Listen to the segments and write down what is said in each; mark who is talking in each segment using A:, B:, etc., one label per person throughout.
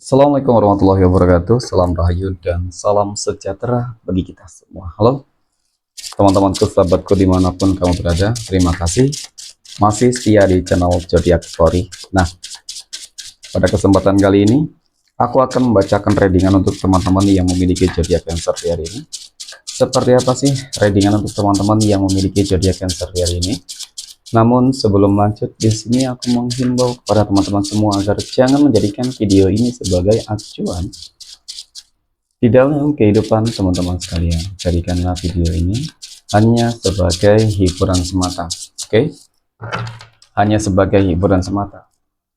A: Assalamualaikum warahmatullahi wabarakatuh. Salam rahayu dan salam sejahtera bagi kita semua. Halo teman-temanku, sahabatku dimanapun kamu berada. Terima kasih masih setia di channel Zodiac Story. Nah, pada kesempatan kali ini aku akan membacakan readingan untuk teman-teman yang memiliki zodiak Cancer di hari ini. Seperti apa sih readingan untuk teman-teman yang memiliki zodiak Cancer di hari ini? Namun sebelum lanjut, di sini aku menghimbau kepada teman-teman semua agar jangan menjadikan video ini sebagai acuan di dalam kehidupan teman-teman sekalian. Jadikanlah video ini hanya sebagai hiburan semata, oke? Hanya sebagai hiburan semata.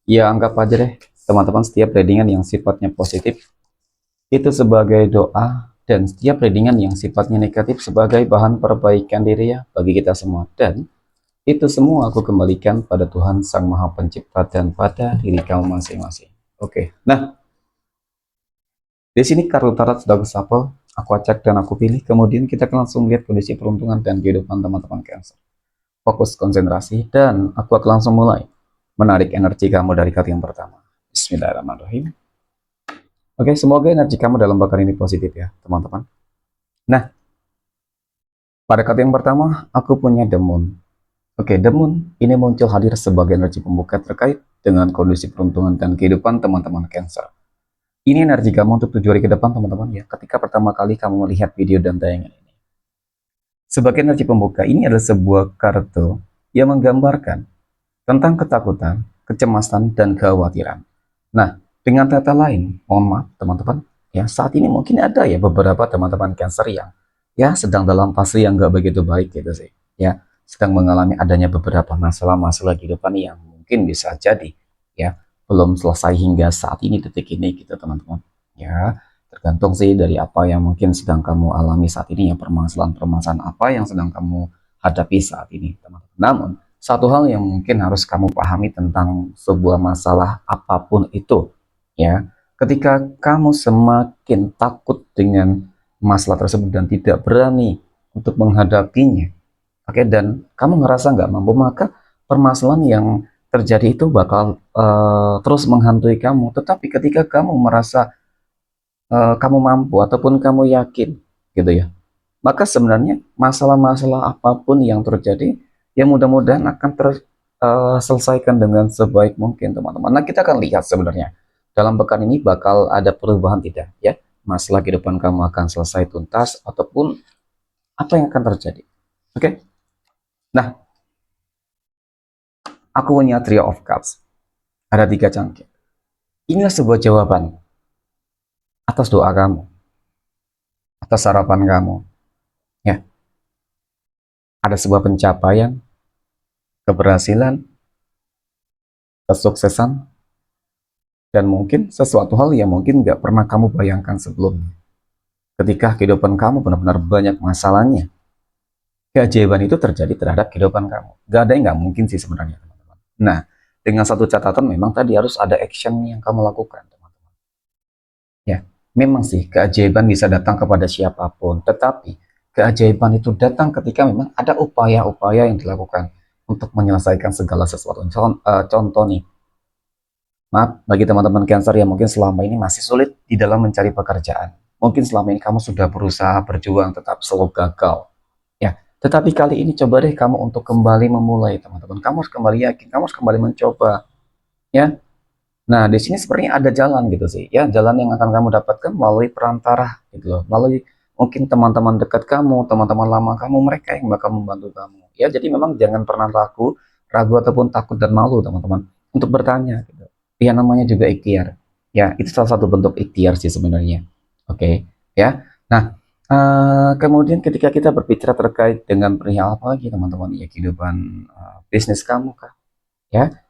A: Ya, anggap aja deh teman-teman setiap readingan yang sifatnya positif itu sebagai doa, dan setiap readingan yang sifatnya negatif sebagai bahan perbaikan diri ya bagi kita semua. Dan itu semua aku kembalikan pada Tuhan Sang Maha Pencipta dan pada diri kamu masing-masing. Oke, nah di sini kartu tarot sudah aku shuffle, aku acak dan aku pilih. Kemudian kita akan langsung lihat kondisi peruntungan dan kehidupan teman-teman Cancer. Fokus konsentrasi dan aku akan langsung mulai menarik energi kamu dari kartu yang pertama. Bismillahirrahmanirrahim. Oke, semoga energi kamu dalam bakar ini positif ya, teman-teman. Nah, pada kartu yang pertama, aku punya The Moon. Oke, The Moon ini muncul hadir sebagai energi pembuka terkait dengan kondisi peruntungan dan kehidupan teman-teman Cancer. Ini energi kamu untuk 7 hari ke depan, teman-teman ya, ketika pertama kali kamu melihat video dan tayangan ini. Sebagai energi pembuka, ini adalah sebuah kartu yang menggambarkan tentang ketakutan, kecemasan, dan kekhawatiran. Nah, dengan kata lain, mohon maaf teman-teman, ya saat ini mungkin ada ya beberapa teman-teman Cancer yang ya sedang dalam fase yang nggak begitu baik gitu sih. Ya, sedang mengalami adanya beberapa masalah-masalah kehidupan yang mungkin bisa jadi ya belum selesai hingga saat ini, detik ini gitu teman-teman. Ya, tergantung sih dari apa yang mungkin sedang kamu alami saat ini ya, permasalahan-permasalahan apa yang sedang kamu hadapi saat ini teman-teman. Namun satu hal yang mungkin harus kamu pahami tentang sebuah masalah apapun itu ya, ketika kamu semakin takut dengan masalah tersebut dan tidak berani untuk menghadapinya, oke, dan kamu ngerasa nggak mampu, maka permasalahan yang terjadi itu bakal terus menghantui kamu. Tetapi ketika kamu merasa kamu mampu ataupun kamu yakin gitu ya, maka sebenarnya masalah-masalah apapun yang terjadi ya mudah-mudahan akan terselesaikan dengan sebaik mungkin teman-teman. Nah, kita akan lihat sebenarnya dalam pekan ini bakal ada perubahan tidak ya, masalah kehidupan kamu akan selesai tuntas ataupun apa yang akan terjadi. Oke, nah aku punya Three of Cups, ada 3 cangkir. Inilah sebuah jawaban atas doa kamu, atas harapan kamu ya. Ada sebuah pencapaian, keberhasilan, kesuksesan, dan mungkin sesuatu hal yang mungkin nggak pernah kamu bayangkan sebelumnya. Ketika kehidupan kamu benar-benar banyak masalahnya, keajaiban itu terjadi terhadap kehidupan kamu. Gak ada yang nggak mungkin sih sebenarnya, teman-teman. Nah, dengan satu catatan memang tadi harus ada action yang kamu lakukan, teman-teman. Ya, memang sih keajaiban bisa datang kepada siapapun, tetapi keajaiban itu datang ketika memang ada upaya-upaya yang dilakukan untuk menyelesaikan segala sesuatu. Contoh nih, maaf, bagi teman-teman Cancer yang mungkin selama ini masih sulit di dalam mencari pekerjaan. Mungkin selama ini kamu sudah berusaha berjuang tetap selalu gagal. Ya, tetapi kali ini coba deh kamu untuk kembali memulai, teman-teman. Kamu harus kembali yakin, kamu harus kembali mencoba, ya. Nah, di sini sepertinya ada jalan gitu sih. Ya, jalan yang akan kamu dapatkan melalui perantara gitu loh. Melalui mungkin teman-teman dekat kamu, teman-teman lama kamu, mereka yang bakal membantu kamu. Ya, jadi memang jangan pernah ragu ataupun takut dan malu, teman-teman, untuk bertanya gitu. Ya, namanya juga ikhtiar. Ya, itu salah satu bentuk ikhtiar sih sebenarnya. Oke, ya. Nah, kemudian ketika kita berbicara terkait dengan perihal apa lagi, teman-teman? Ya, kehidupan bisnis kamu kah? Ya,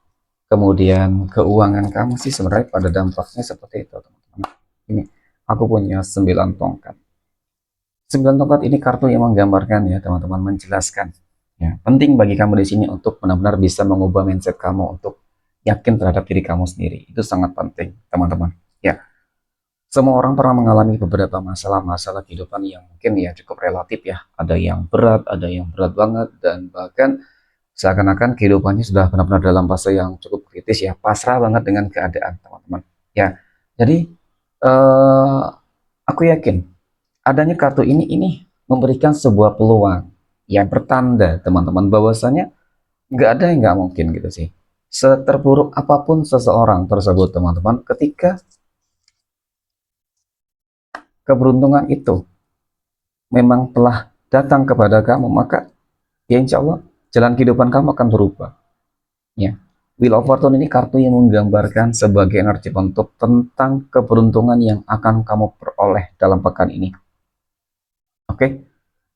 A: kemudian keuangan kamu sih sebenarnya pada dampaknya seperti itu, teman-teman. Ini aku punya 9 tongkat. 9 tongkat ini kartu yang menggambarkan ya, teman-teman, menjelaskan ya, penting bagi kamu di sini untuk benar-benar bisa mengubah mindset kamu untuk yakin terhadap diri kamu sendiri. Itu sangat penting, teman-teman ya. Semua orang pernah mengalami beberapa masalah-masalah kehidupan yang mungkin ya cukup relatif ya, ada yang berat, ada yang berat banget, dan bahkan seakan-akan kehidupannya sudah benar-benar dalam fase yang cukup kritis ya, pasrah banget dengan keadaan, teman-teman ya. Jadi eh, aku yakin adanya kartu ini memberikan sebuah peluang yang bertanda teman-teman bahwasanya nggak ada yang nggak mungkin gitu sih. Seterburuk apapun seseorang tersebut teman-teman, ketika keberuntungan itu memang telah datang kepada kamu, maka ya insya Allah jalan kehidupan kamu akan berubah. Ya, Wheel of Fortune ini kartu yang menggambarkan sebagai energi bentuk tentang keberuntungan yang akan kamu peroleh dalam pekan ini. Oke,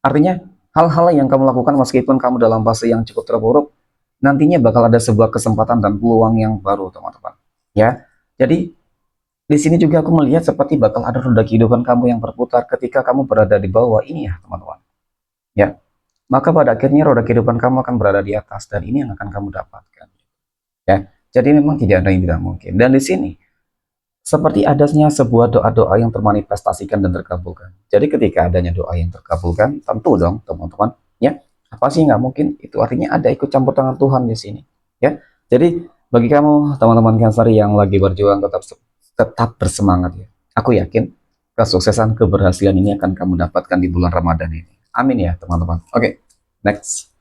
A: artinya hal-hal yang kamu lakukan meskipun kamu dalam fase yang cukup terpuruk, nantinya bakal ada sebuah kesempatan dan peluang yang baru, teman-teman. Ya, jadi di sini juga aku melihat seperti bakal ada roda kehidupan kamu yang berputar ketika kamu berada di bawah ini ya, teman-teman. Ya, maka pada akhirnya roda kehidupan kamu akan berada di atas dan ini yang akan kamu dapatkan. Ya, jadi memang tidak ada yang tidak mungkin. Dan di sini seperti adanya sebuah doa-doa yang termanifestasikan dan terkabulkan. Jadi ketika adanya doa yang terkabulkan, tentu dong teman-teman, ya apa sih nggak mungkin? Itu artinya ada ikut campur tangan Tuhan di sini, ya. Jadi bagi kamu teman-teman Cancer yang lagi berjuang tetap bersemangat ya. Aku yakin kesuksesan keberhasilan ini akan kamu dapatkan di bulan Ramadan ini. Amin ya teman-teman. Oke, next.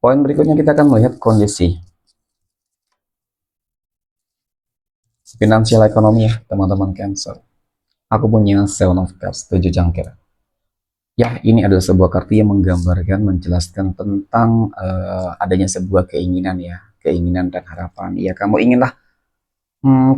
A: Poin berikutnya kita akan melihat kondisi finansial ekonomi ya teman-teman Cancer. Aku punya Seven of Cups, 7 cangkir. Ya, ini adalah sebuah kartu yang menggambarkan, menjelaskan tentang adanya sebuah keinginan ya, keinginan dan harapan. Ya, kamu inginlah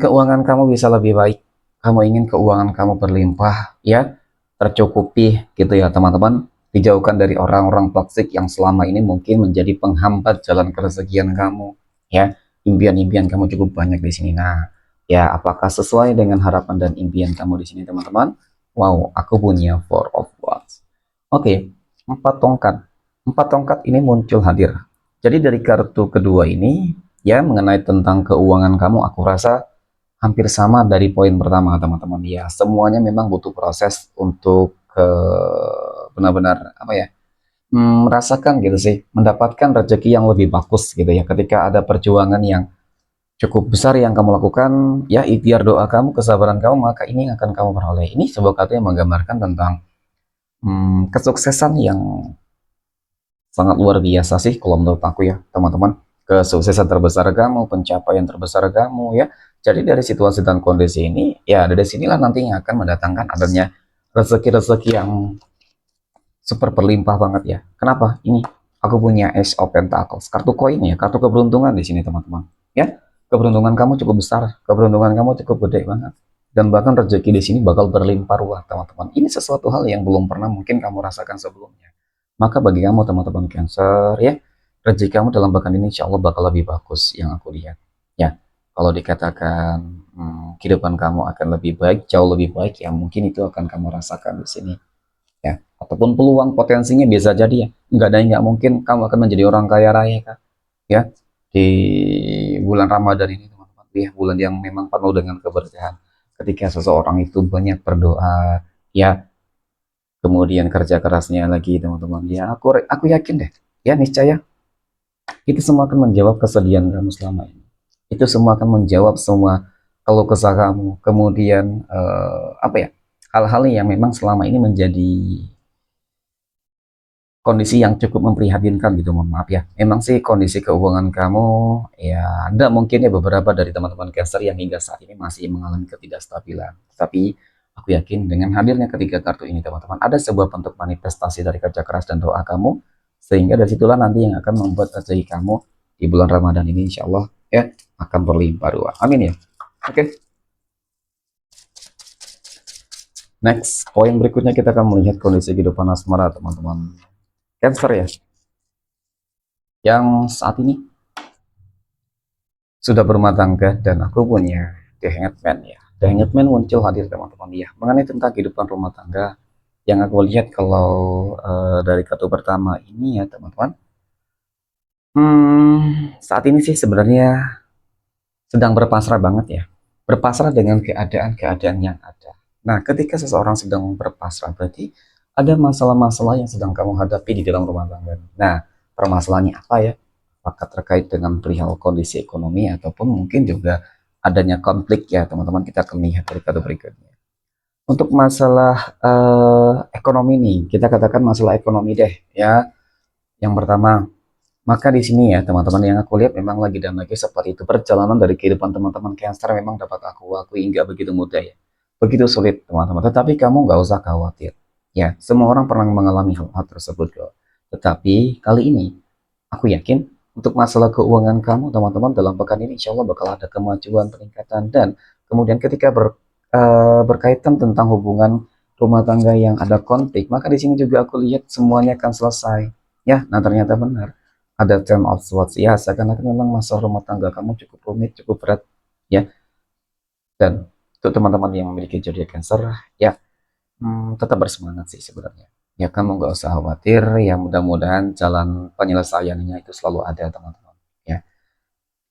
A: keuangan kamu bisa lebih baik. Kamu ingin keuangan kamu berlimpah, ya, tercukupi gitu ya teman-teman. Dijauhkan dari orang-orang toksik yang selama ini mungkin menjadi penghambat jalan keresakian kamu. Ya, impian-impian kamu cukup banyak di sini. Nah, ya apakah sesuai dengan harapan dan impian kamu di sini teman-teman? Wow, aku punya Four of Wands. Oke, empat tongkat. Empat tongkat ini muncul hadir. Jadi dari kartu kedua ini, ya mengenai tentang keuangan kamu, aku rasa hampir sama dari poin pertama, teman-teman. Ya, semuanya memang butuh proses untuk benar-benar apa ya, merasakan gitu sih, mendapatkan rezeki yang lebih bagus gitu ya. Ketika ada perjuangan yang cukup besar yang kamu lakukan, ya ikhtiar doa kamu, kesabaran kamu, maka ini yang akan kamu peroleh. Ini sebuah kartu yang menggambarkan tentang kesuksesan yang sangat luar biasa sih kalau menurut aku ya teman-teman. Kesuksesan terbesar kamu, pencapaian terbesar kamu ya. Jadi dari situasi dan kondisi ini, ya dari sinilah nantinya akan mendatangkan adanya rezeki-rezeki yang super berlimpah banget ya. Kenapa? Ini aku punya Ace of Pentacles, kartu koin ya, kartu keberuntungan di sini teman-teman. Ya, keberuntungan kamu cukup besar, keberuntungan kamu cukup gede banget. Dan bahkan rezeki di sini bakal berlimpah ruah teman-teman. Ini sesuatu hal yang belum pernah mungkin kamu rasakan sebelumnya. Maka bagi kamu teman-teman Cancer ya, rezeki kamu dalam pekan ini insya Allah bakal lebih bagus yang aku lihat. Ya, kalau dikatakan kehidupan kamu akan lebih baik, jauh lebih baik, ya mungkin itu akan kamu rasakan di sini ya, ataupun peluang potensinya bisa jadi ya, nggak ada yang nggak mungkin kamu akan menjadi orang kaya raya kan ya di bulan Ramadan ini teman-teman ya, bulan yang memang penuh dengan keberkahan. Ketika seseorang itu banyak berdoa ya, kemudian kerja kerasnya lagi teman-teman ya, aku yakin deh ya, niscaya itu semua akan menjawab kesedihan kamu selama ini. Itu semua akan menjawab semua kalau kesah kamu, kemudian apa ya, hal-hal yang memang selama ini menjadi kondisi yang cukup memprihatinkan gitu, mohon maaf ya. Memang sih kondisi keuangan kamu ya ada mungkin ya beberapa dari teman-teman Cancer yang hingga saat ini masih mengalami ketidakstabilan. Tapi aku yakin dengan hadirnya ketiga kartu ini teman-teman, ada sebuah bentuk manifestasi dari kerja keras dan doa kamu, sehingga dari situlah nanti yang akan membuat rezeki kamu di bulan Ramadan ini insya Allah ya akan berlimpah ruah. Amin ya. Oke. Next, poin berikutnya kita akan melihat kondisi kehidupan asmara teman-teman Cancer ya, yang saat ini sudah berumah tangga, dan aku punya The Hanged Man ya. The Hanged Man muncul hadir teman-teman ya, mengenai tentang kehidupan rumah tangga. Yang aku lihat kalau dari kartu pertama ini ya teman-teman, saat ini sih sebenarnya sedang berpasrah banget ya, berpasrah dengan keadaan-keadaan yang ada. Nah, ketika seseorang sedang berpasrah berarti ada masalah-masalah yang sedang kamu hadapi di dalam rumah tangga. Nah, permasalahannya apa ya? apakah terkait dengan perihal kondisi ekonomi ataupun mungkin juga adanya konflik ya teman-teman. Kita akan lihat dari kado berikutnya. Untuk masalah ekonomi nih, kita katakan masalah ekonomi deh ya. Yang pertama, maka di sini ya teman-teman yang aku lihat memang lagi dan lagi seperti itu perjalanan dari kehidupan teman-teman Cancer memang dapat aku akui nggak begitu mudah ya. Begitu sulit teman-teman. Tetapi kamu nggak usah khawatir. Ya, semua orang pernah mengalami hal-hal tersebut kok. Tetapi kali ini aku yakin untuk masalah keuangan kamu teman-teman dalam pekan ini insya Allah bakal ada kemajuan peningkatan dan kemudian ketika berkaitan tentang hubungan rumah tangga yang ada konflik maka di sini juga aku lihat semuanya akan selesai ya. Nah ternyata benar ada Ten of Swords ya, seakan-akan memang masalah rumah tangga kamu cukup rumit cukup berat ya. Dan untuk teman-teman yang memiliki zodiak Cancer ya, tetap bersemangat sih sebenarnya. Ya kamu nggak usah khawatir, ya mudah-mudahan jalan penyelesaiannya itu selalu ada teman-teman. Ya,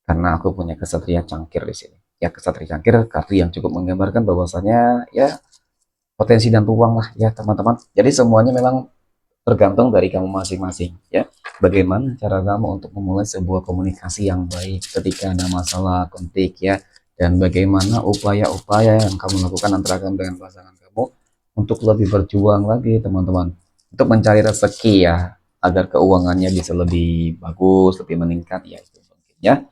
A: karena aku punya kesatria cangkir di sini. Ya kesatria cangkir kartu yang cukup menggambarkan bahwasanya ya potensi dan peluang lah ya teman-teman. Jadi semuanya memang tergantung dari kamu masing-masing ya. Bagaimana cara kamu untuk memulai sebuah komunikasi yang baik ketika ada masalah konflik ya, dan bagaimana upaya-upaya yang kamu lakukan antara kamu dengan pasangan kamu untuk lebih berjuang lagi teman-teman untuk mencari rezeki ya agar keuangannya bisa lebih bagus lebih meningkat ya itu mungkin ya.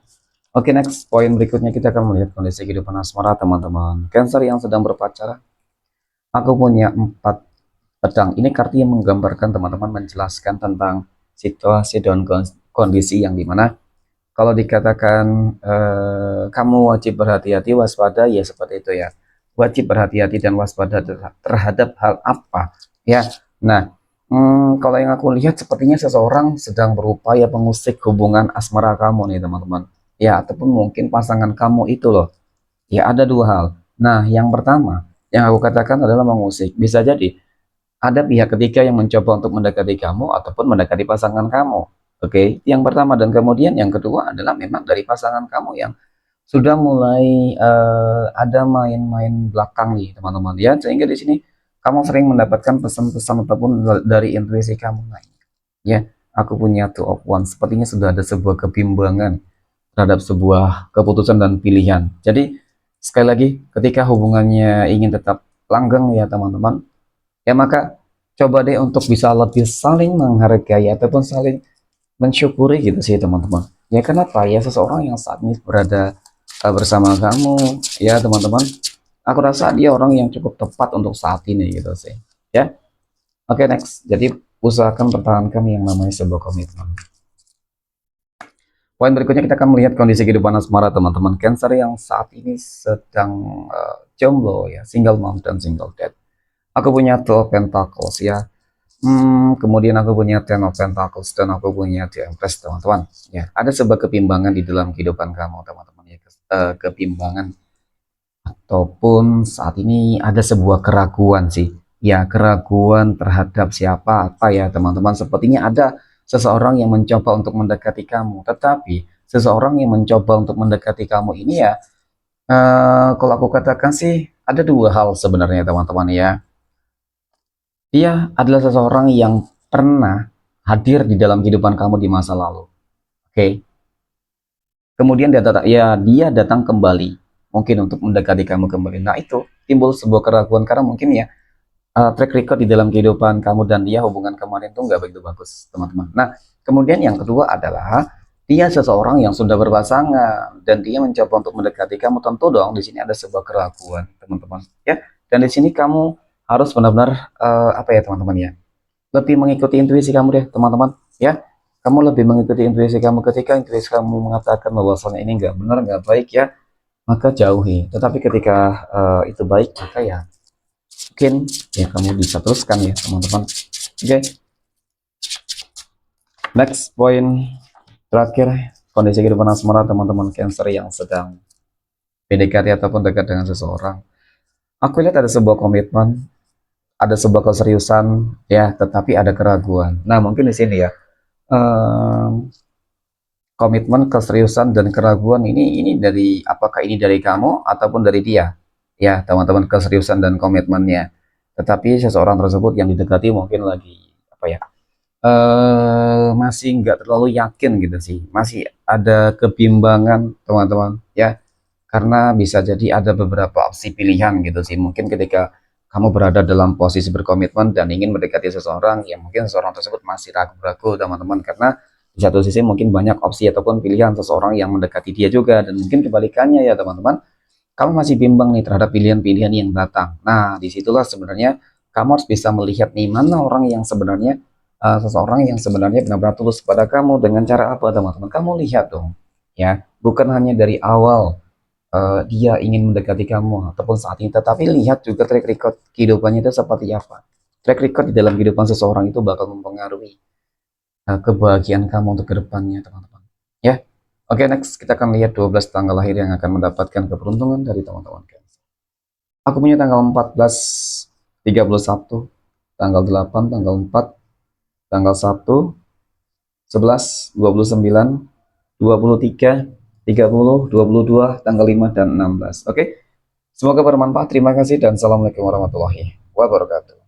A: Oke, next poin berikutnya kita akan melihat kondisi kehidupan asmara teman-teman Cancer yang sedang berpacaran. Aku punya 4 pedang. Ini kartu yang menggambarkan teman-teman menjelaskan tentang situasi dan kondisi yang dimana kalau dikatakan kamu wajib berhati-hati waspada ya seperti itu ya. Wajib berhati-hati dan waspada terhadap hal apa ya. Nah, kalau yang aku lihat sepertinya seseorang sedang berupaya mengusik hubungan asmara kamu nih teman-teman. Ya, ataupun mungkin pasangan kamu itu loh. Ya, ada dua hal. Nah, yang pertama yang aku katakan adalah mengusik. Bisa jadi ada pihak ketiga yang mencoba untuk mendekati kamu ataupun mendekati pasangan kamu. Oke, yang pertama dan kemudian yang kedua adalah memang dari pasangan kamu yang sudah mulai ada main-main belakang nih teman-teman ya, sehingga di sini kamu sering mendapatkan pesan-pesan ataupun dari intuisi kamu. Nah, ya, aku punya two of one. Sepertinya sudah ada sebuah kebimbangan terhadap sebuah keputusan dan pilihan. Jadi sekali lagi ketika hubungannya ingin tetap langgeng ya teman-teman, ya maka coba deh untuk bisa lebih saling menghargai ataupun saling mensyukuri gitu sih teman-teman. Ya kenapa ya seseorang yang saat ini berada bersama kamu ya teman-teman, aku rasa dia orang yang cukup tepat untuk saat ini gitu sih ya. Oke, next, jadi usahakan pertahankan yang namanya sebuah komitmen. Poin berikutnya kita akan melihat kondisi kehidupan asmara teman-teman Cancer yang saat ini sedang jomblo ya, single mom dan single dad. Aku punya Two of Pentacles ya. Kemudian aku punya Ten of Pentacles dan aku punya The Empress teman-teman. Ya, ada sebuah kebimbangan di dalam kehidupan kamu teman-teman ya. Kebimbangan ataupun saat ini ada sebuah keraguan sih. Ya, keraguan terhadap siapa apa ya teman-teman. Sepertinya ada seseorang yang mencoba untuk mendekati kamu, tetapi seseorang yang mencoba untuk mendekati kamu ini ya, kalau aku katakan sih ada dua hal sebenarnya teman-teman ya. Dia adalah seseorang yang pernah hadir di dalam kehidupan kamu di masa lalu. Oke. Kemudian dia datang kembali mungkin untuk mendekati kamu kembali. Nah, itu timbul sebuah keraguan karena mungkin ya track record di dalam kehidupan kamu dan dia hubungan kemarin itu nggak begitu bagus, teman-teman. Nah, kemudian yang kedua adalah dia seseorang yang sudah berpasangan dan dia mencoba untuk mendekati kamu. Tentu dong di sini ada sebuah keraguan, teman-teman. Ya. Dan di sini kamu harus benar-benar apa ya, teman-teman ya, lebih mengikuti intuisi kamu deh teman-teman ya. Kamu lebih mengikuti intuisi kamu. Ketika intuisi kamu mengatakan bahwasanya ini nggak benar nggak baik ya, maka jauhi. Tetapi ketika itu baik maka ya mungkin ya kamu bisa teruskan ya teman-teman. Oke, next point terakhir, kondisi kehidupan asmara teman-teman Cancer yang sedang PDKT ataupun dekat dengan seseorang. Aku lihat ada sebuah komitmen, ada sebuah keseriusan ya, tetapi ada keraguan. Nah mungkin di sini ya, komitmen, keseriusan dan keraguan ini dari apakah ini dari kamu ataupun dari dia ya teman-teman, keseriusan dan komitmennya. Tetapi seseorang tersebut yang didekati mungkin lagi apa ya, masih nggak terlalu yakin gitu sih, masih ada kebimbangan teman-teman ya, karena bisa jadi ada beberapa opsi pilihan gitu sih. Mungkin ketika kamu berada dalam posisi berkomitmen dan ingin mendekati seseorang, ya mungkin seseorang tersebut masih ragu-ragu teman-teman, karena di satu sisi mungkin banyak opsi ataupun pilihan seseorang yang mendekati dia juga, dan mungkin kebalikannya ya teman-teman, kamu masih bimbang nih terhadap pilihan-pilihan yang datang. Nah, disitulah sebenarnya kamu harus bisa melihat nih mana orang yang sebenarnya, seseorang yang sebenarnya benar-benar tulus kepada kamu. Dengan cara apa teman-teman? Kamu lihat dong, ya, bukan hanya dari awal dia ingin mendekati kamu ataupun saat ini, tetapi lihat juga track record kehidupannya itu seperti apa. Track record di dalam kehidupan seseorang itu bakal mempengaruhi kebahagiaan kamu untuk kedepannya teman-teman ya. Oke, next kita akan lihat 12 tanggal lahir yang akan mendapatkan keberuntungan dari teman-teman. Aku punya tanggal 14, 31, tanggal 8, tanggal 4, tanggal 1, 11, 29, 23, 30, 22, tanggal 5, dan 16. Oke, semoga bermanfaat. Terima kasih dan assalamualaikum warahmatullahi wabarakatuh.